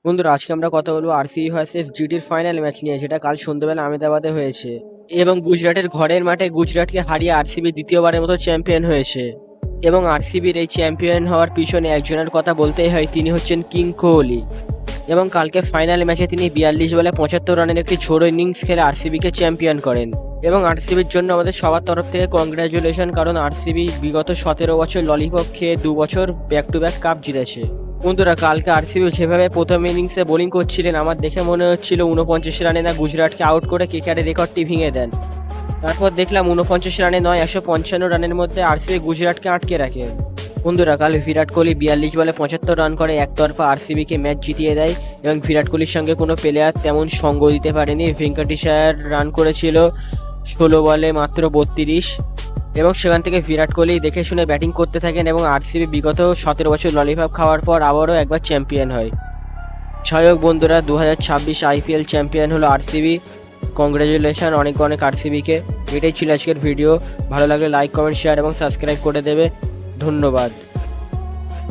বন্ধুরা আজকে আমরা কথা বলবো আরসিবি ভার্সেস জিটির ফাইনাল ম্যাচ নিয়ে, যেটা কাল সন্ধ্যাবেলা আহমেদাবাদে হয়েছে এবং গুজরাটের ঘরের মাঠে গুজরাটকে হারিয়ে আরসিবি দ্বিতীয়বারের মতো চ্যাম্পিয়ন হয়েছে। এবং আরসিবির এই চ্যাম্পিয়ন হওয়ার পিছনে একজনের কথা বলতেই হয়, তিনি হচ্ছেন কিং কোহলি। এবং কালকে ফাইনাল ম্যাচে তিনি 42 বলে 75 রানের একটি ঝোড়ো ইনিংস খেলে আরসিবিকে চ্যাম্পিয়ন করেন। এবং আরসিবির জন্য আমাদের সবার তরফ থেকে কংগ্রাচুলেশন, কারণ আরসিবি বিগত 17 বছর ললিপপ খেয়ে 2 বছর ব্যাক টু ব্যাক কাপ জিতেছে। বন্ধুরা কালকে আরসিবি যেভাবে প্রথম ইনিংসে বোলিং করছিলেন, আমার দেখে মনে হচ্ছিল 49 রানে না গুজরাটকে আউট করে কেকেআরের রেকর্ডটি ভেঙে দেন। তারপর দেখলাম 49 রানে নয় 155 রানের মধ্যে আরসিবি গুজরাটকে আটকে রাখে। বন্ধুরা কাল বিরাট কোহলি 42 বলে 75 রান করে একতরফা আরসিবিকে ম্যাচ জিতিয়ে দেয়। এবং বিরাট কোহলির সঙ্গে কোনো প্লেয়ার তেমন সঙ্গ দিতে পারেনি। ভেঙ্কটেশ আয়ার রান করেছিল 16 বলে মাত্র 32। এবং সেখান থেকে বিরাট কোহলি দেখে শুনে ব্যাটিং করতে থাকেন এবং আরসিবি বিগত 17 বছর ললিপপ খাওয়ার পর আবারও একবার চ্যাম্পিয়ন হয়। যাই হোক বন্ধুরা, 2026 আইপিএল চ্যাম্পিয়ন হলো আরসিবি। কংগ্রাচুলেশন অনেক অনেক আরসিবিকে। এটাই ছিল আজকের ভিডিও। ভালো লাগলে লাইক, কমেন্ট, শেয়ার এবং সাবস্ক্রাইব করে দেবে। ধন্যবাদ।